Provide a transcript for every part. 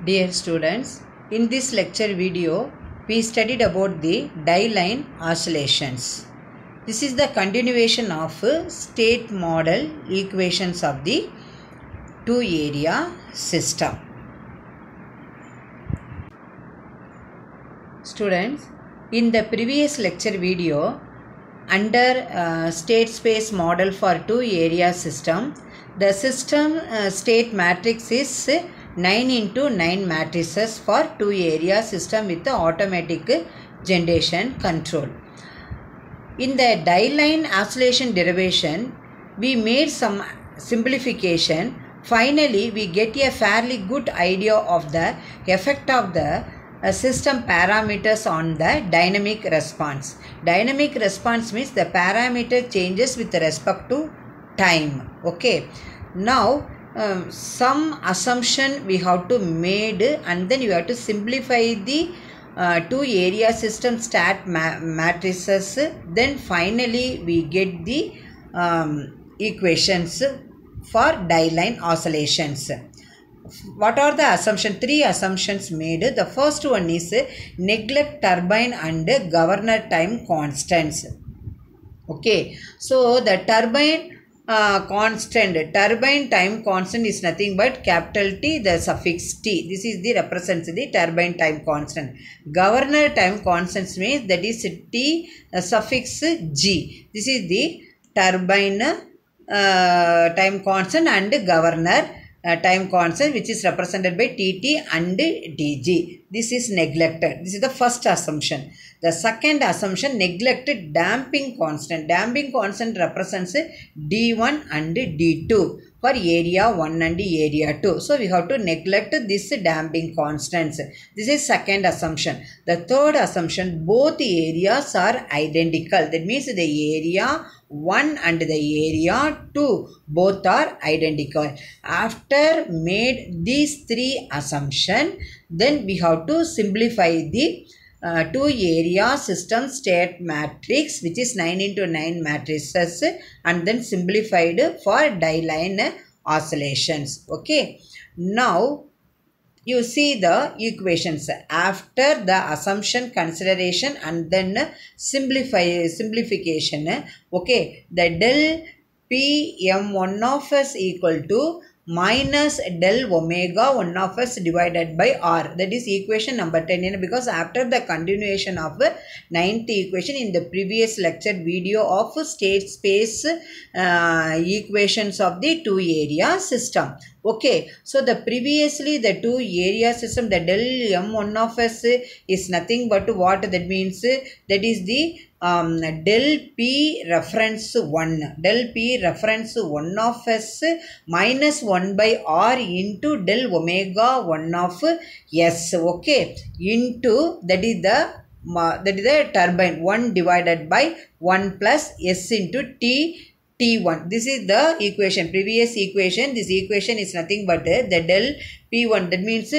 Dear students, in this lecture video, we studied about the die-line oscillations. This is the continuation of state model equations of the two-area system. Students, in the previous lecture video, under state space model for two-area system, the system state matrix is 9 into 9 matrices for two-area system with the automatic generation control. In the die-line oscillation derivation, we made some simplification. Finally, we get a fairly good idea of the effect of the system parameters on the dynamic response. Dynamic response means the parameter changes with respect to time. Okay. Now, some assumption we have to made, and then you have to simplify the two area system stat matrices. Then finally we get the equations for die-line oscillations. What are the assumptions? Three assumptions made. The first one is neglect turbine and governor time constants. Okay, so the turbine turbine time constant is nothing but capital T, the suffix T. This is the represents the turbine time constant. Governor time constant means that is T, suffix G. This is the turbine time constant and governor time constant, which is represented by TT and DG. This is neglected. This is the first assumption. The second assumption, neglected damping constant. Damping constant represents D1 and D2 for area 1 and area 2. So we have to neglect this damping constants. This is second assumption. The third assumption, both areas are identical. That means the area 1 and the area 2 both are identical. After made these three assumptions, then we have to simplify the two area system state matrix, which is 9 into 9 matrices, and then simplified for die-line oscillations. Okay. Now you see the equations after the assumption consideration and then simplification. Okay, the del P M1 of s equal to minus del omega 1 of s divided by r. That is equation number 10, because after the continuation of 9th equation in the previous lecture video of state space equations of the two area system. Okay, so the previously the two area system, the del M1 of s is nothing but what that means, that is the del P reference 1. Del P reference 1 of s minus 1 by r into del omega 1 of s. Okay, into that is the turbine 1 divided by 1 plus s into T1. This is the equation, previous equation. This equation is nothing but the del P1. That means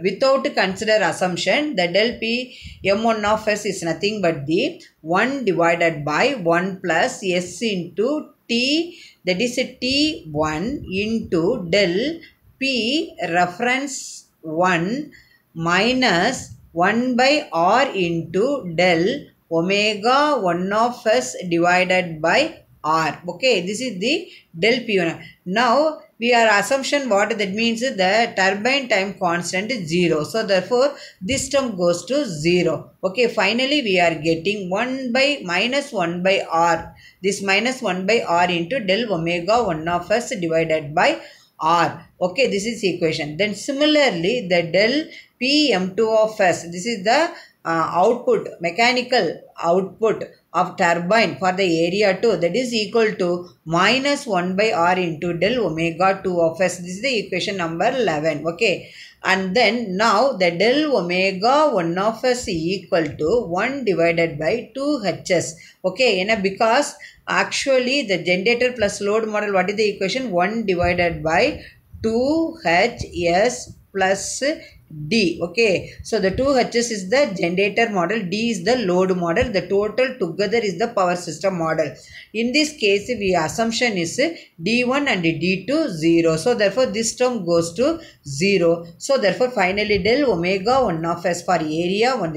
without consider assumption, the del P M1 of s is nothing but the 1 divided by 1 plus s into T, that is T1 into del P reference 1 minus 1 by r into del omega 1 of s divided by r. Okay, this is the del P1. Now we are assumption what that means, the turbine time constant is 0. So therefore this term goes to 0. Okay, finally we are getting 1 by minus 1 by r. This minus 1 by r into del omega 1 of s divided by r. Okay, this is equation. Then similarly the del P M2 of s, this is the output, mechanical output of turbine for the area 2, that is equal to minus 1 by r into del omega 2 of s. This is the equation number 11. Okay, and then now the del omega 1 of s equal to 1 divided by 2 hs. Okay, because actually the generator plus load model, what is the equation? 1 divided by 2 hs plus D. Okay, so the two H's is the generator model, D is the load model, the total together is the power system model. In this case, we assumption is D1 and D2 0. So therefore this term goes to 0. So therefore finally del omega 1 of S for area 1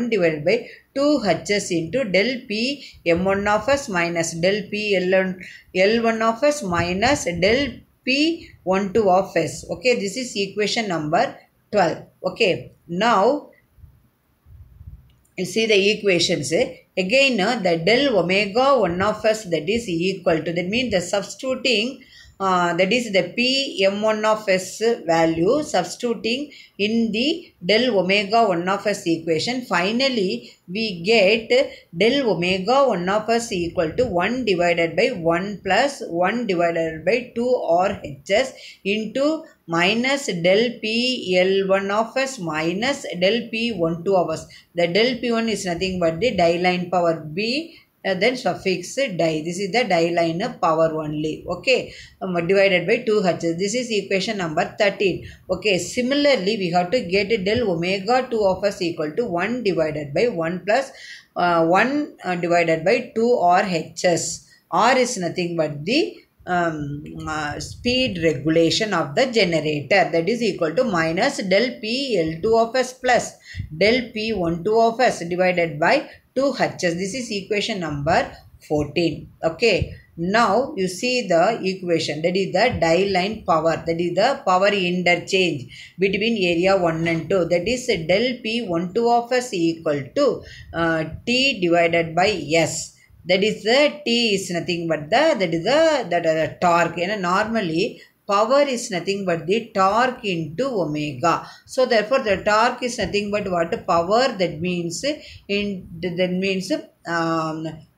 divided by 2 H's into del P M1 of S minus del P L1 of S minus del P12 of S. Okay, this is equation number 12. Okay, now you see the equations. Again, the del omega 1 of S, that is equal to, that means the substituting, that is the P M1 of S value, substituting in the del omega 1 of S equation. Finally, we get del omega 1 of S equal to 1 divided by 1 plus 1 divided by 2 or H's into minus del P L1 of S minus del P12 of S. The del P1 is nothing but the die line power B, then suffix die. This is the die line power only. Okay, divided by 2 H's. This is equation number 13. Okay, similarly we have to get del omega 2 of S equal to 1 divided by 1 plus 1 divided by 2 or H's. R is nothing but the speed regulation of the generator, that is equal to minus del P L2 of S plus del P12 of S divided by 2 H's. This is equation number 14. Okay, now you see the equation, that is the die line power, that is the power interchange between area 1 and 2, that is del P12 of S equal to T divided by S. That is the T is nothing but the torque. And normally power is nothing but the torque into omega. So therefore the torque is nothing but what? Power, that means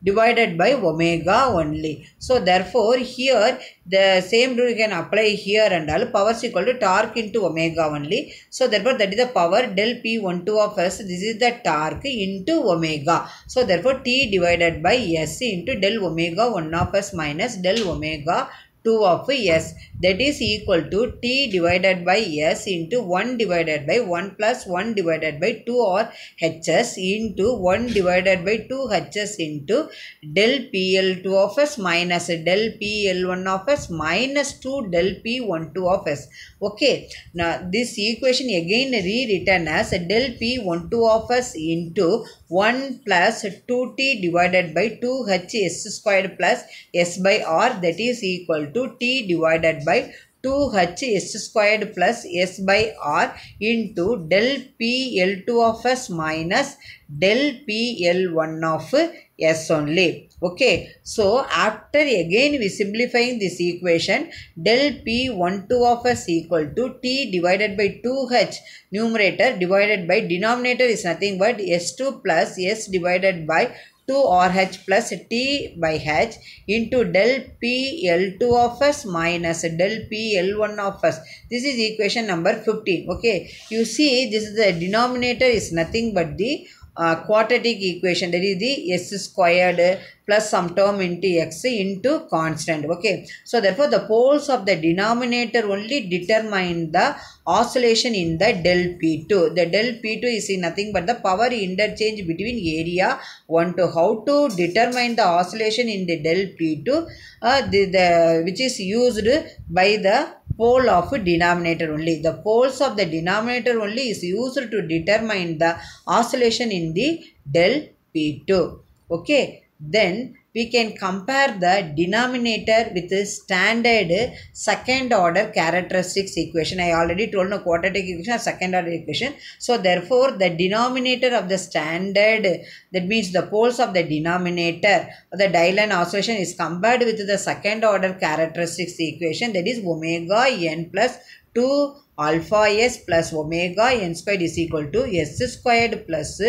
divided by omega only. So therefore here the same rule you can apply here, and all power is equal to torque into omega only. So therefore that is the power del P12 of S. This is the torque into omega. So therefore T divided by S into del omega 1 of S minus del omega 2 of S, that is equal to T divided by S into 1 divided by 1 plus 1 divided by 2 or H's into 1 divided by 2 H's into del PL2 of S minus del PL1 of S minus 2 del P12 of S. Okay, now this equation again rewritten as del P12 of S into 1 plus 2T divided by 2H S squared plus S by R, that is equal to T divided by 2H S squared plus S by R into del PL2 of S minus del PL1 of S only. Okay, so after again we simplifying this equation, del P12 of S equal to T divided by 2H numerator divided by denominator is nothing but S2 plus S divided by 2 RH plus T by H into del PL2 of S minus del PL1 of S. This is equation number 15. Okay, you see this is the denominator is nothing but the quadratic equation, that is the S squared plus some term into X into constant. Okay, so therefore the poles of the denominator only determine the oscillation in the del P2. The del P2 is nothing but the power interchange between area 1 to. How to determine the oscillation in the del P2? Which is used by the pole of denominator only. The poles of the denominator only is used to determine the oscillation in the del P2. Okay, then we can compare the denominator with the standard second order characteristics equation. I already told no quadratic equation or second order equation. So therefore the denominator of the standard, that means the poles of the denominator of the die line oscillation is compared with the second order characteristics equation, that is omega n plus 2 alpha s plus omega n squared is equal to s squared plus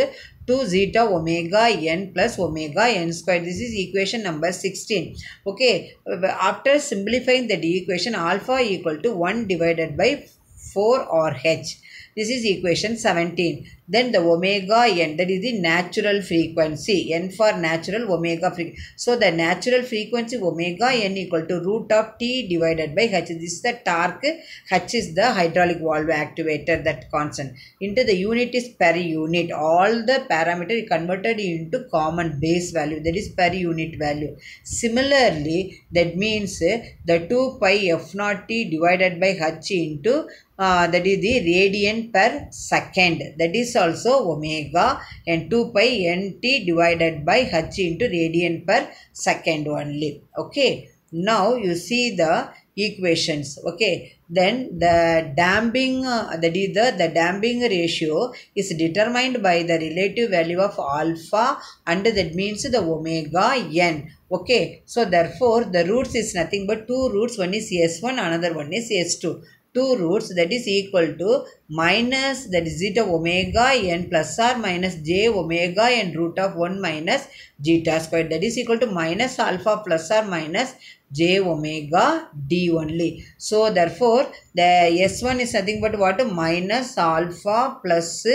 2 zeta omega n plus omega n squared. This is equation number 16. Okay, after simplifying the equation, alpha equal to 1 divided by 4 or h. This is equation 17. Then the omega n, that is the natural frequency. N for natural, omega frequency. So the natural frequency omega n equal to root of T divided by H. This is the torque. H is the hydraulic valve activator, that constant. Into the unit is per unit. All the parameter converted into common base value, that is per unit value. Similarly, that means the 2 pi f naught T divided by H into that is the radian per second, that is also omega, and 2 pi nt divided by H into radian per second only. Okay, now you see the equations. Okay, then the damping that is the damping ratio is determined by the relative value of alpha, and that means the omega n. Okay, so therefore the roots is nothing but two roots, one is S1, another one is S2. Two roots, that is equal to minus, that is zeta omega n plus or minus j omega n root of 1 minus zeta squared, that is equal to minus alpha plus or minus j omega d only. So therefore the S1 is nothing but what? Minus alpha plus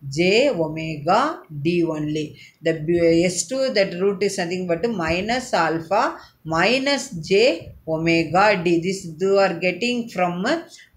j omega d only. The S2, that root is nothing but minus alpha minus j omega d. This you are getting from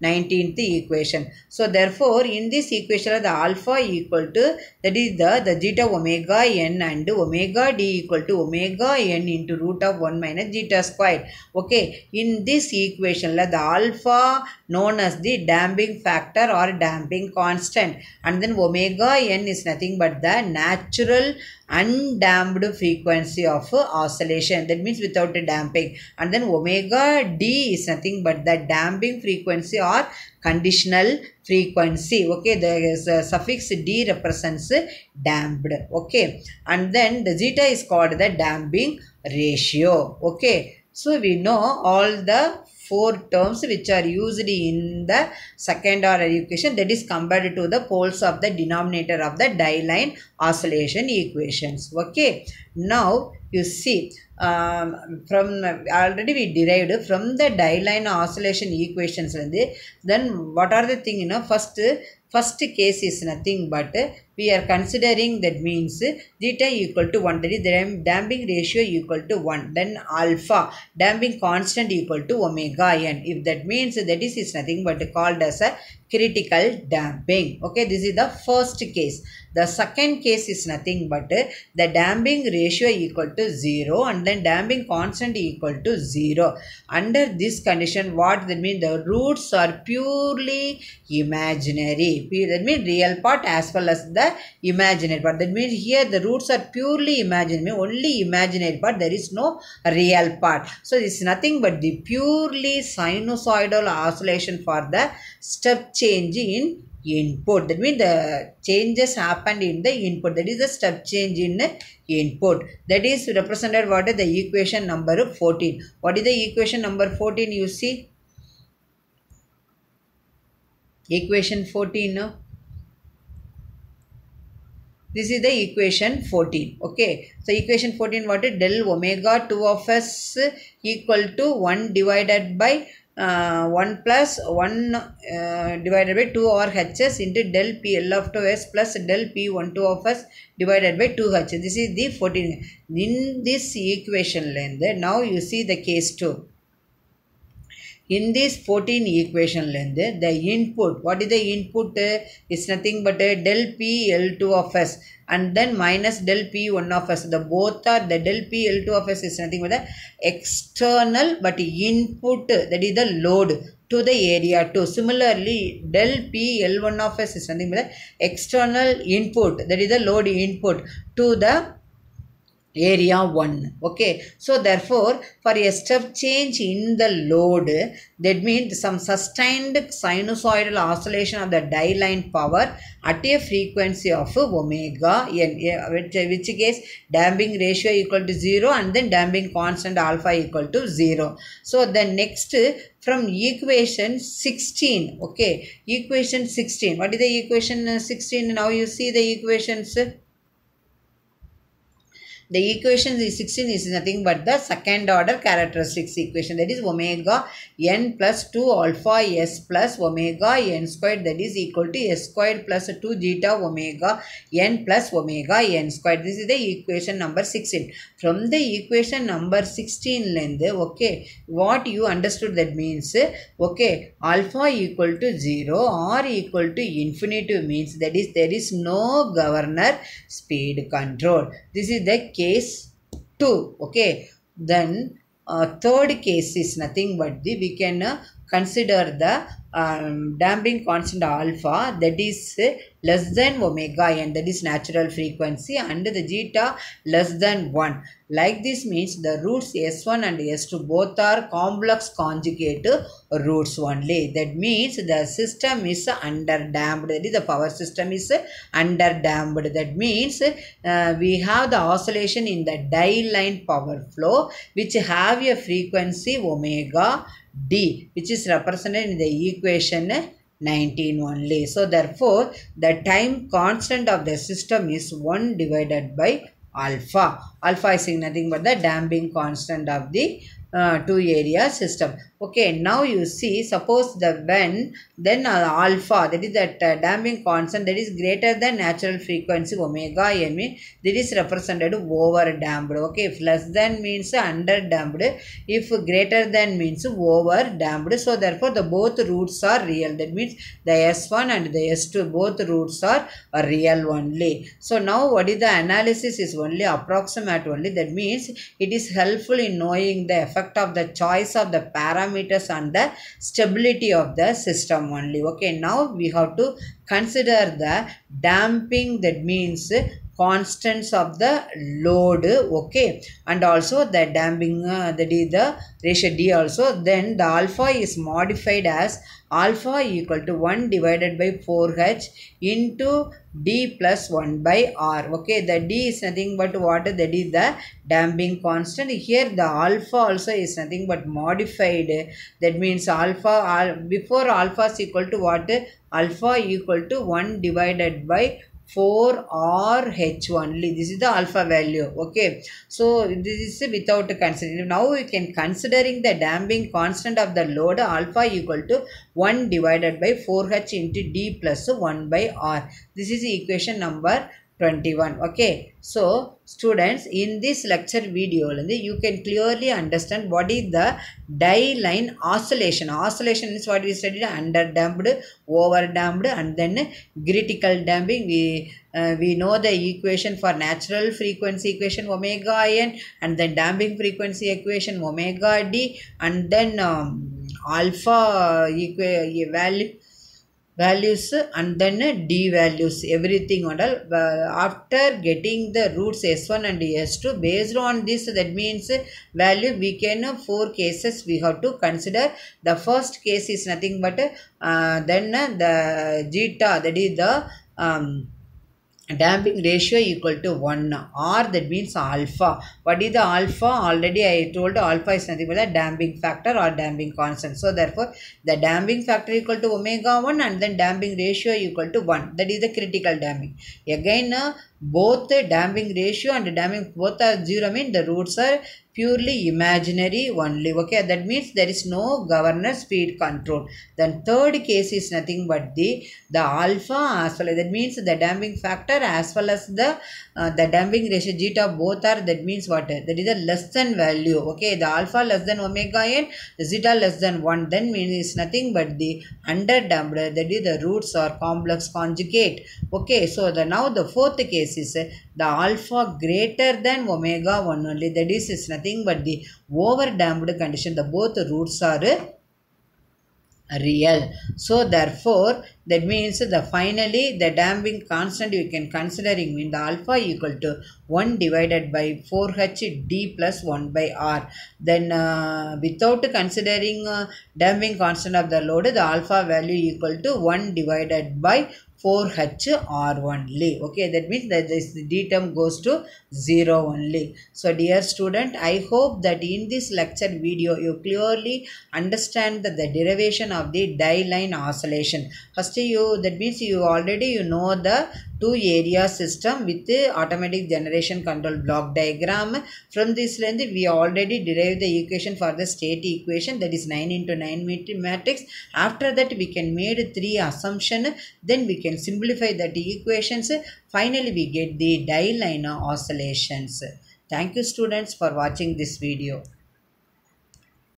19th equation. So therefore in this equation the alpha equal to, that is the zeta omega n, and omega d equal to omega n into root of 1 minus zeta squared. Okay, in this equation the alpha known as the damping factor or damping constant, and then omega n is nothing but the natural undamped frequency of oscillation, that means without damping, and then omega d is nothing but the damping frequency or conditional frequency. Okay, the suffix d represents damped. Okay, and then the zeta is called the damping ratio. Okay, so we know all the four terms which are used in the second order equation, that is compared to the poles of the denominator of the die-line oscillation equations. Okay, now you see from already we derived from the die-line oscillation equations. Then what are the thing, first case is nothing but we are considering, that means zeta equal to 1, that is the damping ratio equal to 1, then alpha damping constant equal to omega n. If that means that is nothing but called as a critical damping. Okay, this is the first case. The second case is nothing but the damping ratio equal to 0 and then damping constant equal to 0. Under this condition, what that means, the roots are purely imaginary. That means real part as well as the imaginary part. That means here the roots are purely imaginary, only imaginary part, there is no real part. So this is nothing but the purely sinusoidal oscillation for the step change in input. That means the changes happened in the input, that is the step change in input. That is represented what is the equation number 14. What is the equation number 14? You see equation 14 now. This is the equation 14. Okay, so equation 14 what is? Del omega 2 of s equal to 1 divided by 1 plus 1 divided by 2 or hs into del pl of 2s plus del p12 of s divided by 2h. This is the 14. In this equation length, now you see the case 2. In this 14 equation length, the input, what is the input? Is nothing but del P L2 of S and then minus del P1 of S. The both are the del P L2 of S is nothing but the external but input, that is the load to the area 2. Similarly, del P L1 of S is nothing but the external input, that is the load input to the area 1. Okay, so therefore for a step change in the load, that means some sustained sinusoidal oscillation of the die line power at a frequency of omega n, which case damping ratio equal to 0 and then damping constant alpha equal to 0. So the next from equation 16, okay, equation 16, what is the equation 16? Now you see the equations. The equation is 16 is nothing but the second order characteristics equation, that is omega n plus 2 alpha s plus omega n squared, that is equal to s squared plus 2 zeta omega n plus omega n squared. This is the equation number 16. From the equation number 16 length, okay, what you understood, that means, okay, alpha equal to 0 or equal to infinity means that is there is no governor speed control. This is the case 2. Okay, then third case is nothing but we can consider the damping constant alpha, that is less than omega n, that is natural frequency, and the zeta less than 1. Like this means the roots s1 and s2 both are complex conjugate roots only. That means the system is underdamped, that is the power system is underdamped. That means we have the oscillation in the die-line power flow which have a frequency omega d, which is represented in the equation 19 only. So therefore the time constant of the system is 1 divided by alpha. Alpha is nothing but the damping constant of the two area system. Okay, now you see, suppose the when then alpha, that is that damping constant that is greater than natural frequency omega n, that is represented over damped. Okay, if less than means under damped, if greater than means over damped. So therefore the both roots are real. That means the s1 and the s2 both roots are real only. So now what is the analysis is only approximate only. That means it is helpful in knowing the effect of the choice of the parameters and the stability of the system only. Okay, now we have to consider the damping, that means constants of the load. Okay, and also the damping that is the ratio d also. Then the alpha is modified as alpha equal to 1 divided by 4h into d plus 1 by r. Okay, the d is nothing but what? That is the damping constant. Here the alpha also is nothing but modified. That means alpha, before alpha is equal to what? Alpha equal to 1 divided by 4 or h only. This is the alpha value. Okay, so this is without considering. Now we can considering the damping constant of the load alpha equal to 1 divided by 4h into d plus 1 by r. This is equation number 21. Okay, so students, in this lecture video you can clearly understand what is the die line oscillation. Oscillation is what we studied: under damped, over damped, and then critical damping. We know the equation for natural frequency equation omega n, and then damping frequency equation omega d, and then alpha values and then d values, everything and all. After getting the roots s1 and s2, based on this, that means value, we can 4 cases we have to consider. The first case is nothing but then the zeta, that is the damping ratio equal to 1, or that means alpha. What is the alpha? Already I told alpha is nothing but the damping factor or damping constant. So therefore the damping factor equal to omega 1 and then damping ratio equal to 1. That is the critical damping. Again both the damping ratio and damping both are 0, mean the roots are purely imaginary only. Okay, that means there is no governor speed control. Then third case is nothing but the alpha as well as, that means the damping factor as well as the damping ratio zeta both are, that means what? That is a less than value. Okay, the alpha less than omega n, the zeta less than 1, then means is nothing but the under damped, that is the roots are complex conjugate. Okay, so now the fourth case is the alpha greater than omega 1 only, that is nothing but the over damped condition. The both roots are real. So therefore that means the finally the damping constant you can considering mean the alpha equal to 1 divided by 4h d plus 1 by r. Then without considering damping constant of the load, the alpha value equal to 1 divided by 4h r only. Okay, that means that this d term goes to 0 only. So dear student, I hope that in this lecture video you clearly understand that the derivation of the die line oscillation. First first that means you already know the two area system with the automatic generation control block diagram. From this length we already derived the equation for the state equation, that is 9 into 9 matrix. After that we can made 3 assumption, then we can simplify that equations. Finally we get the die line oscillations. Thank you students for watching this video.